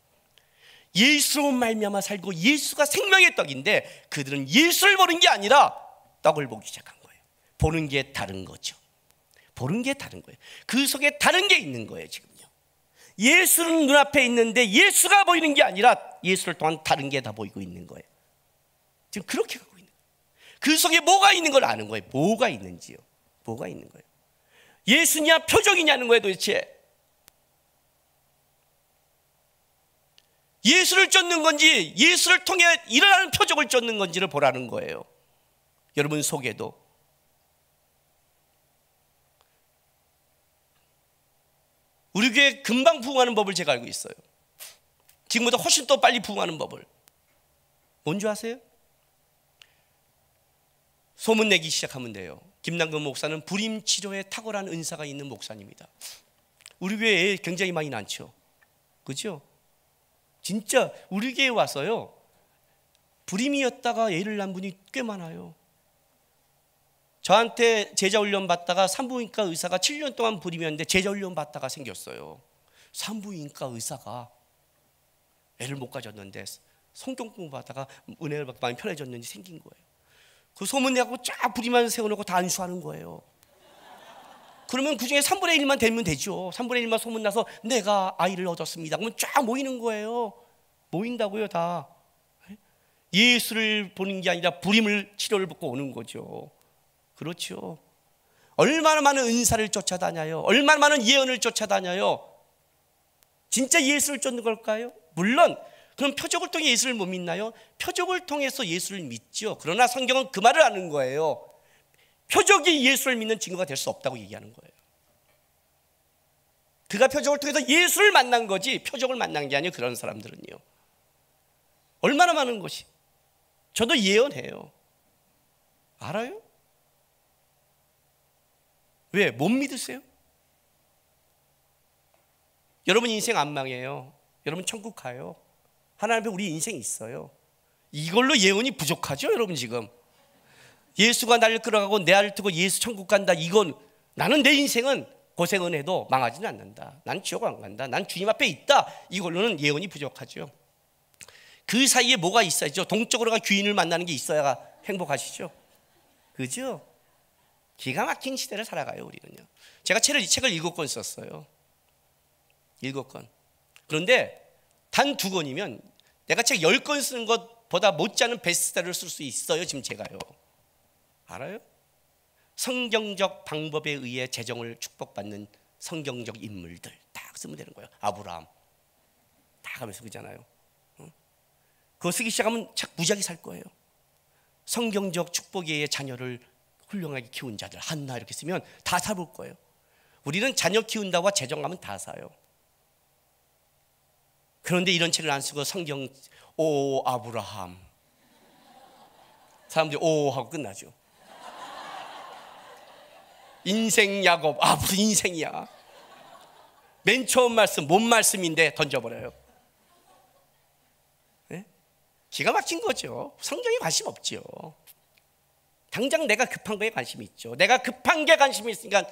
예수로 말미암아 살고 예수가 생명의 떡인데 그들은 예수를 보는 게 아니라 떡을 보기 시작한 거예요. 보는 게 다른 거죠. 보는 게 다른 거예요. 그 속에 다른 게 있는 거예요. 지금요. 예수는 눈앞에 있는데 예수가 보이는 게 아니라 예수를 통한 다른 게 다 보이고 있는 거예요. 지금 그렇게 가고 있는 거예요. 그 속에 뭐가 있는 걸 아는 거예요. 뭐가 있는지요. 뭐가 있는 거예요. 예수냐 표적이냐는 거예요 도대체. 예수를 쫓는 건지 예수를 통해 일어나는 표적을 쫓는 건지를 보라는 거예요. 여러분 속에도 우리 교회 금방 부흥하는 법을 제가 알고 있어요. 지금보다 훨씬 더 빨리 부흥하는 법을. 뭔지 아세요? 소문내기 시작하면 돼요. 김남근 목사는 불임 치료에 탁월한 은사가 있는 목사입니다. 우리 교회에 굉장히 많이 많죠. 그렇죠? 진짜 우리 교회에 와서요 불임이었다가 애를 낳은 분이 꽤 많아요. 저한테 제자훈련 받다가 산부인과 의사가 7년 동안 불임이었는데 제자훈련 받다가 생겼어요. 산부인과 의사가 애를 못 가졌는데 성경 공부하다가 은혜를 받고 많이 편해졌는지 생긴 거예요. 그 소문내고 쫙 불임만 세워놓고 다 안수하는 거예요. 그러면 그중에 3분의 1만 되면 되죠. 3분의 1만 소문나서 내가 아이를 얻었습니다. 그러면 쫙 모이는 거예요. 모인다고요 다. 예수를 보는 게 아니라 불임을 치료를 받고 오는 거죠. 그렇죠. 얼마나 많은 은사를 쫓아다녀요. 얼마나 많은 예언을 쫓아다녀요. 진짜 예수를 쫓는 걸까요? 물론 그럼 표적을 통해 예수를 못 믿나요? 표적을 통해서 예수를 믿죠. 그러나 성경은 그 말을 하는 거예요. 표적이 예수를 믿는 증거가 될 수 없다고 얘기하는 거예요. 그가 표적을 통해서 예수를 만난 거지 표적을 만난 게 아니에요. 그런 사람들은요. 얼마나 많은 것이. 저도 예언해요. 알아요? 왜? 못 믿으세요? 여러분 인생 안 망해요. 여러분 천국 가요. 하나님 앞에 우리 인생이 있어요. 이걸로 예언이 부족하죠 여러분. 지금 예수가 나를 끌어가고 내 알을 트고 예수 천국 간다. 이건 나는 내 인생은 고생은 해도 망하지는 않는다. 난 지옥 안 간다. 난 주님 앞에 있다. 이걸로는 예언이 부족하죠. 그 사이에 뭐가 있어야죠. 동쪽으로 가 귀인을 만나는 게 있어야 행복하시죠. 그죠? 기가 막힌 시대를 살아가요 우리는요. 제가 책을 7권 썼어요. 7권. 그런데 단 2권이면 내가 책 10권 쓰는 것보다 못지않은 베스트셀러를 쓸 수 있어요 지금 제가요. 알아요? 성경적 방법에 의해 재정을 축복받는 성경적 인물들 딱 쓰면 되는 거예요. 아브라함 다 가면서 그잖아요. 그거 쓰기 시작하면 책 무지하게 살 거예요. 성경적 축복에 의해 자녀를 훌륭하게 키운 자들 한나 이렇게 쓰면 다 사볼 거예요. 우리는 자녀 키운다고 재정하면 다 사요. 그런데 이런 책을 안 쓰고 성경 오 아브라함 사람들이 오 하고 끝나죠. 인생 야곱 무슨 인생이야. 맨 처음 말씀 뭔 말씀인데 던져버려요. 네? 기가 막힌 거죠. 성경에 관심 없죠. 당장 내가 급한 거에 관심이 있죠. 내가 급한 게 관심이 있으니까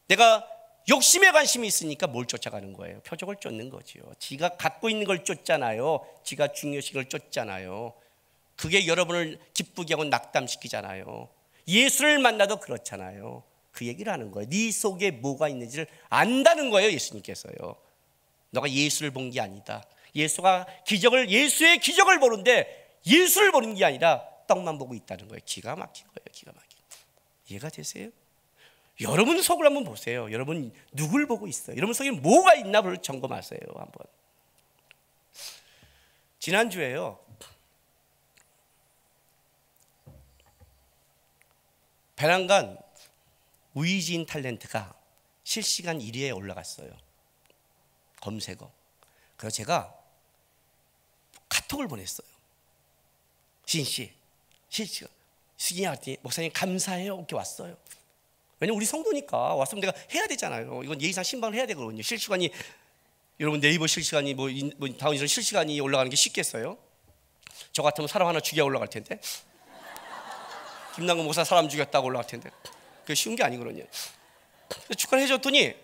내가 욕심에 관심이 있으니까 뭘 쫓아가는 거예요? 표적을 쫓는 거죠. 지가 갖고 있는 걸 쫓잖아요. 지가 중요시 걸 쫓잖아요. 그게 여러분을 기쁘게 하고 낙담시키잖아요. 예수를 만나도 그렇잖아요. 그 얘기를 하는 거예요. 네 속에 뭐가 있는지를 안다는 거예요. 예수님께서요. 너가 예수를 본 게 아니다. 예수의 기적을 보는데 예수를 보는 게 아니라 떡만 보고 있다는 거예요. 기가 막힌 거예요. 기가 막힌. 이해가 되세요? 여러분 속을 한번 보세요. 여러분 누굴 보고 있어요? 여러분 속에 뭐가 있나 를 점검하세요. 한번. 지난주에요. 배낭간 우이진 탤런트가 실시간 1위에 올라갔어요. 검색어. 그래서 제가 카톡을 보냈어요. 신씨 실시간 수기한테 목사님 감사해요. 이렇게 왔어요. 왜냐면 우리 성도니까 왔으면 내가 해야 되잖아요. 이건 예의상 신방을 해야 되거든요. 실시간이 여러분 네이버 실시간이 뭐 다운로드 실시간이 올라가는 게 쉽겠어요? 저 같으면 사람 하나 죽여 올라갈 텐데. 김남근 목사 사람 죽였다고 올라갈 텐데. 그게 쉬운 게 아니거든요. 축하를 해줬더니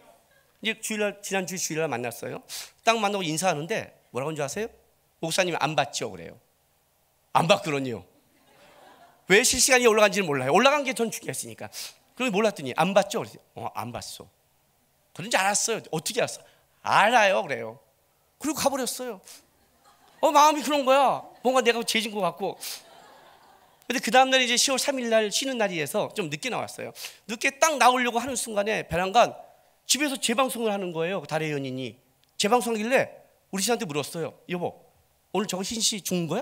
이제 지난주 주일날 만났어요. 딱 만나고 인사하는데 뭐라고 하는 줄 아세요? 목사님 안 봤죠? 그래요. 안 봤거든요. 왜 실시간이 올라간지는 몰라요. 올라간 게 전 중요했으니까. 그걸 몰랐더니 안 봤죠? 그래서 안 봤어. 그런지 알았어요. 어떻게 알았어? 알아요. 그래요. 그리고 가버렸어요. 마음이 그런 거야. 뭔가 내가 죄진 것 같고. 근데 그 다음날 이제 10월 3일 날 쉬는 날이라서 좀 늦게 나왔어요. 늦게 딱 나오려고 하는 순간에 배란간 집에서 재방송을 하는 거예요. 달의 연인이 재방송하길래 우리 씨한테 물었어요. 여보, 오늘 저거 신씨 죽는 거야?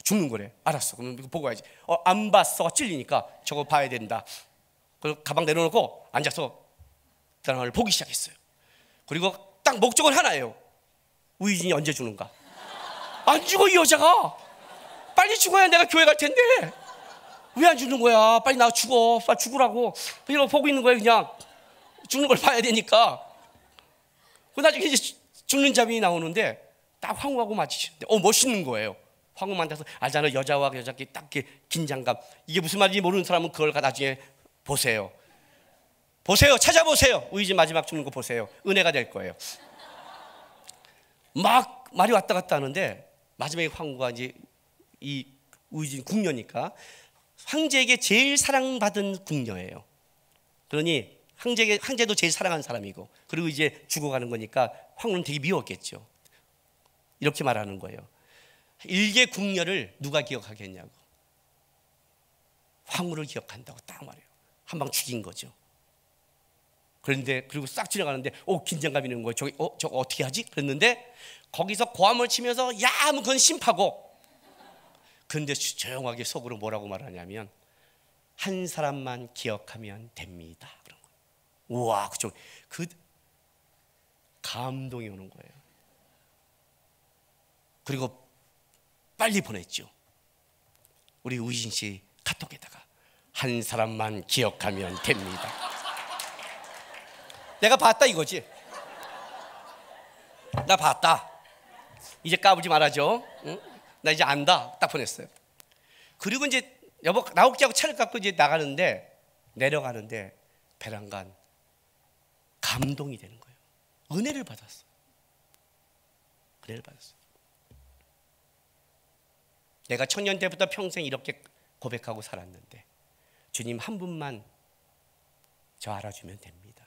죽는 거래. 알았어. 그럼 이거 보고 와야지. 안 봤어. 찔리니까 저거 봐야 된다. 그리고 가방 내려놓고 앉아서 드라마를 보기 시작했어요. 그리고 딱 목적은 하나예요. 우이진이 언제 죽는가? 안 죽어, 이 여자가. 빨리 죽어야 내가 교회 갈 텐데 왜 안 죽는 거야? 빨리 나 죽어. 빨리 죽으라고. 이러고 보고 있는 거예요. 그냥 죽는 걸 봐야 되니까. 그 나중에 이제 죽는 장면이 나오는데 딱 황후하고 마주치는데 멋있는 거예요. 황후 만나서 알잖아요. 여자와 여자끼리 딱 이렇게 긴장감. 이게 무슨 말인지 모르는 사람은 그걸 나중에 보세요. 찾아보세요. 우이진 마지막 죽는 거 보세요. 은혜가 될 거예요. 막 말이 왔다 갔다 하는데 마지막에 황후가 이제 이 우이진 궁녀니까 황제에게 제일 사랑받은 궁녀예요. 그러니 황제도 제일 사랑하는 사람이고, 그리고 이제 죽어가는 거니까 황후는 되게 미웠겠죠. 이렇게 말하는 거예요. 일개 궁녀를 누가 기억하겠냐고. 황후를 기억한다고 딱 말해요. 한 방 죽인 거죠. 그런데 그리고 싹 지나가는데 긴장감이 있는 거예요. 저거 어떻게 하지? 그랬는데 거기서 고함을 치면서 야 하면 그건 심파고, 그런데 조용하게 속으로 뭐라고 말하냐면 한 사람만 기억하면 됩니다. 그런 거예요. 우와, 그쪽 그 감동이 오는 거예요. 그리고 빨리 보냈죠. 우리 우이진 씨 카톡에다가 한 사람만 기억하면 됩니다. 내가 봤다 이거지. 나 봤다. 이제 까불지 말아줘. 응? 나 이제 안다. 딱 보냈어요. 그리고 이제 여보 나올게 하고 차를 갖고 이제 내려가는데 배란간 감동이 되는 거예요. 은혜를 받았어. 은혜를 받았어. 내가 청년 때부터 평생 이렇게 고백하고 살았는데 주님 한 분만 저 알아주면 됩니다.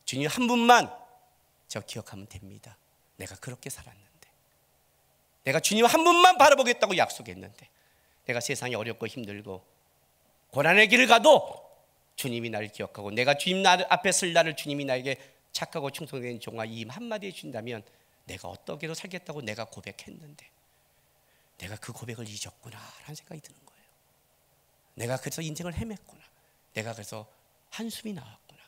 주님 한 분만 저 기억하면 됩니다. 내가 그렇게 살았는데, 내가 주님 한 분만 바라보겠다고 약속했는데, 내가 세상이 어렵고 힘들고 고난의 길을 가도 주님이 나를 기억하고, 내가 주님 앞에 설 날을 주님이 나에게 착하고 충성된 종아 이 한마디 해준다면 내가 어떻게도 살겠다고 내가 고백했는데 내가 그 고백을 잊었구나 라는 생각이 드는 거예요. 내가 그래서 인생을 헤맸구나. 내가 그래서 한숨이 나왔구나.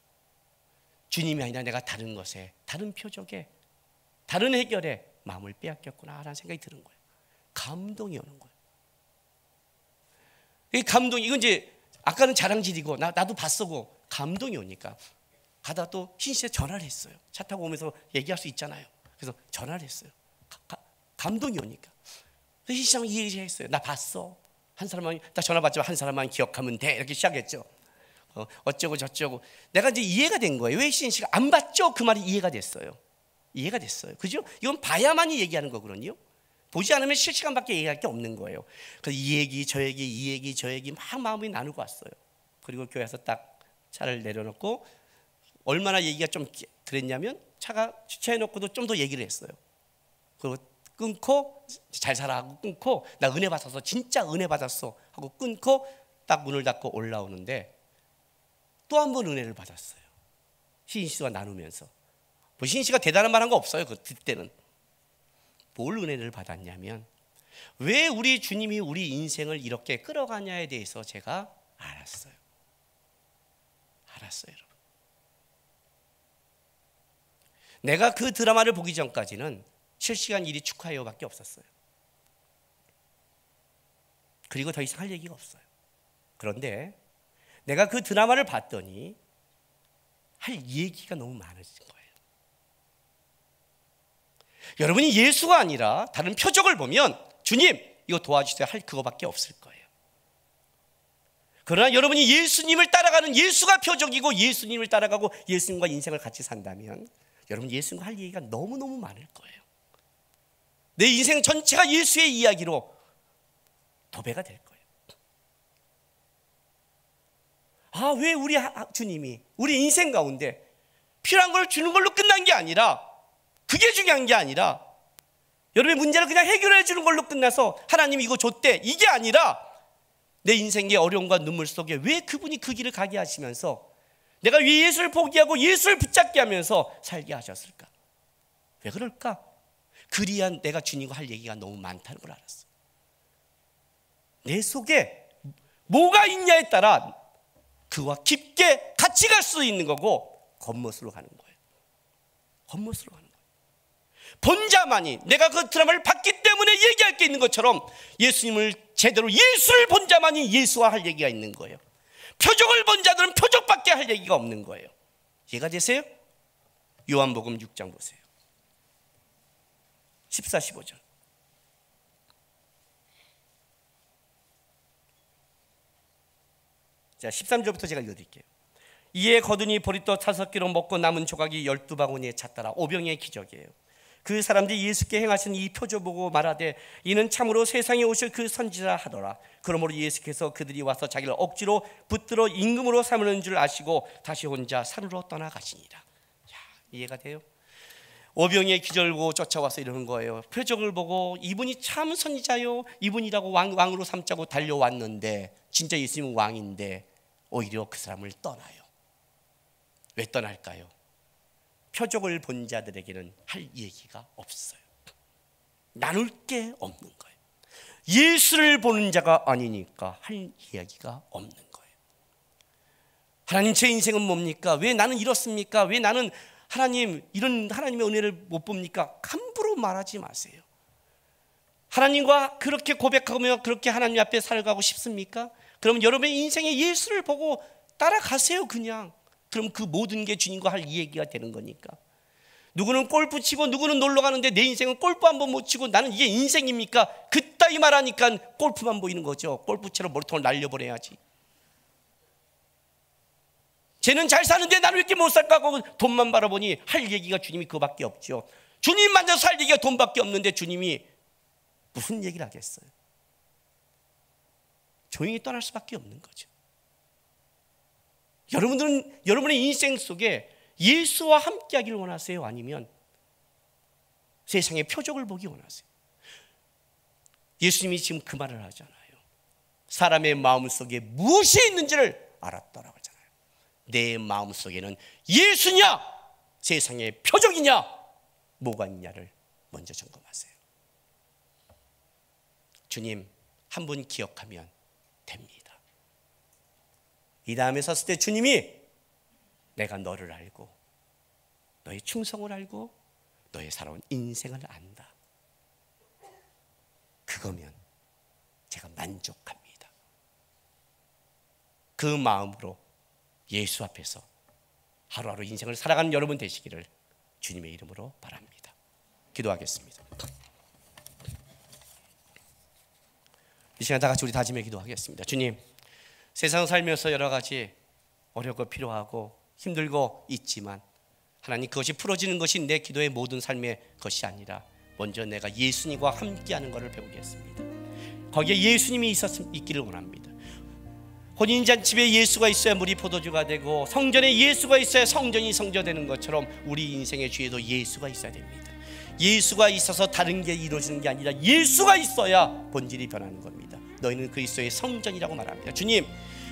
주님이 아니라 내가 다른 것에, 다른 표적에, 다른 해결에 마음을 빼앗겼구나 라는 생각이 드는 거예요. 감동이 오는 거예요. 이 감동, 이건 이제 아까는 자랑질이고 나도 봤어고 감동이 오니까 가다 또 신씨에 전화를 했어요. 차 타고 오면서 얘기할 수 있잖아요. 그래서 전화를 했어요. 감동이 오니까 신씨랑 이 얘기했어요. 나 봤어. 한 사람만, 나 전화 받지만 한 사람만 기억하면 돼. 이렇게 시작했죠. 어쩌고 저쩌고. 내가 이제 이해가 된 거예요. 왜 신씨가 안 봤죠? 그 말이 이해가 됐어요. 이해가 됐어요. 그죠? 이건 봐야만이 얘기하는 거거든요. 보지 않으면 실시간밖에 얘기할 게 없는 거예요. 그래서 이 얘기 저 얘기 이 얘기 저 얘기 막 마음이 나누고 왔어요. 그리고 교회에서 딱 차를 내려놓고 얼마나 얘기가 좀 그랬냐면 차가 주차해놓고도 좀 더 얘기를 했어요. 그리고 끊고 잘 살아 하고 끊고 나 은혜 받았어 진짜 은혜 받았어 하고 끊고 딱 문을 닫고 올라오는데 또 한 번 은혜를 받았어요. 시인 씨와 나누면서. 뭐 시인 씨가 대단한 말 한 거 없어요. 그때는. 뭘 은혜를 받았냐면 왜 우리 주님이 우리 인생을 이렇게 끌어가냐에 대해서 제가 알았어요. 여러분. 내가 그 드라마를 보기 전까지는 실시간 일이 축하해요밖에 없었어요. 그리고 더 이상 할 얘기가 없어요. 그런데 내가 그 드라마를 봤더니 할 얘기가 너무 많아진 거예요. 여러분이 예수가 아니라 다른 표적을 보면 주님 이거 도와주세요 할 그거밖에 없을 거예요. 그러나 여러분이 예수님을 따라가는 예수가 표적이고 예수님을 따라가고 예수님과 인생을 같이 산다면 여러분 예수님과 할 얘기가 너무너무 많을 거예요. 내 인생 전체가 예수의 이야기로 도배가 될 거예요. 왜 우리 주님이 우리 인생 가운데 필요한 걸 주는 걸로 끝난 게 아니라 그게 중요한 게 아니라 여러분의 문제를 그냥 해결해 주는 걸로 끝나서 하나님 이거 줬대, 이게 아니라 내 인생의 어려움과 눈물 속에 왜 그분이 그 길을 가게 하시면서 내가 왜 예수를 포기하고 예수를 붙잡게 하면서 살게 하셨을까? 왜 그럴까? 그리야 내가 주님과 할 얘기가 너무 많다는 걸 알았어. 내 속에 뭐가 있냐에 따라 그와 깊게 같이 갈 수 있는 거고 겉멋으로 가는 거예요. 겉멋으로 가는 거예요. 본자만이, 내가 그 드라마를 봤기 때문에 얘기할 게 있는 것처럼 예수님을 제대로, 예수를 본 자만이 예수와 할 얘기가 있는 거예요. 표적을 본 자들은 표적밖에 할 얘기가 없는 거예요. 이해가 되세요? 요한복음 6장 보세요. 14, 15절. 자, 13절부터 제가 읽어드릴게요. 이에 거두니 보리떡 5개로 먹고 남은 조각이 12바구니에 찼더라. 오병이의 기적이에요. 그 사람들이 예수께 행하신 이 표적 보고 말하되 이는 참으로 세상에 오실 그 선지자 하더라. 그러므로 예수께서 그들이 와서 자기를 억지로 붙들어 임금으로 삼는 줄 아시고 다시 혼자 산으로 떠나가시니라. 야, 이해가 돼요? 오병이의 기적을 보고 쫓아와서 이러는 거예요. 표적을 보고 이분이 참 선지자요, 이분이라고 왕으로 삼자고 달려왔는데 진짜 예수님은 왕인데 오히려 그 사람을 떠나요. 왜 떠날까요? 표적을 본 자들에게는 할 얘기가 없어요. 나눌 게 없는 거예요. 예수를 보는 자가 아니니까 할 이야기가 없는 거예요. 하나님, 제 인생은 뭡니까? 왜 나는 이렇습니까? 왜 나는 하나님, 이런 하나님의 은혜를 못 봅니까? 함부로 말하지 마세요. 하나님과 그렇게 고백하며 그렇게 하나님 앞에 살아가고 싶습니까? 그럼 여러분의 인생에 예수를 보고 따라가세요. 그냥. 그럼 그 모든 게 주님과 할 얘기가 되는 거니까. 누구는 골프 치고 누구는 놀러 가는데 내 인생은 골프 한 번 못 치고 나는 이게 인생입니까? 그따위 말하니까 골프만 보이는 거죠. 골프채로 머리통을 날려버려야지. 쟤는 잘 사는데 나는 왜 이렇게 못 살까 하고 돈만 바라보니 할 얘기가 주님이 그거밖에 없죠. 주님 만져서 할 얘기가 돈밖에 없는데 주님이 무슨 얘기를 하겠어요? 조용히 떠날 수밖에 없는 거죠. 여러분들은 여러분의 인생 속에 예수와 함께 하기를 원하세요? 아니면 세상의 표적을 보기 원하세요? 예수님이 지금 그 말을 하잖아요. 사람의 마음속에 무엇이 있는지를 알았더라고 하잖아요. 내 마음속에는 예수냐 세상의 표적이냐 뭐가 있냐를 먼저 점검하세요. 주님 한 분 기억하면 됩니다. 이 다음에 섰을 때 주님이 내가 너를 알고 너의 충성을 알고 너의 살아온 인생을 안다. 그거면 제가 만족합니다. 그 마음으로 예수 앞에서 하루하루 인생을 살아가는 여러분 되시기를 주님의 이름으로 바랍니다. 기도하겠습니다. 이 시간 다 같이 우리 다짐에 기도하겠습니다. 주님, 세상 살면서 여러 가지 어렵고 필요하고 힘들고 있지만 하나님, 그것이 풀어지는 것이 내 기도의 모든 삶의 것이 아니라 먼저 내가 예수님과 함께하는 것을 배우겠습니다. 거기에 예수님이 있기를 원합니다. 혼인잔치에 예수가 있어야 물이 포도주가 되고 성전에 예수가 있어야 성전이 성전되는 것처럼 우리 인생의 주에도 예수가 있어야 됩니다. 예수가 있어서 다른 게 이루어지는 게 아니라 예수가 있어야 본질이 변하는 겁니다. 너희는 그리스도의 성전이라고 말합니다. 주님,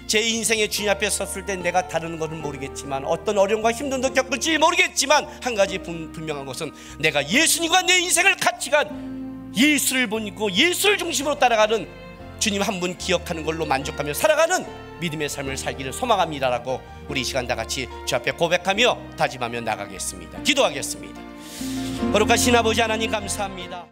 제 인생에 주님 앞에 섰을 때 내가 다른 것은 모르겠지만 어떤 어려움과 힘듦도 겪을지 모르겠지만 한 가지 분명한 것은 내가 예수님과 내 인생을 같이 간 예수를 보고 예수를 중심으로 따라가는 주님 한 분 기억하는 걸로 만족하며 살아가는 믿음의 삶을 살기를 소망합니다라고 우리 이 시간 다 같이 주 앞에 고백하며 다짐하며 나가겠습니다. 기도하겠습니다. 거룩하신 아버지 하나님 감사합니다.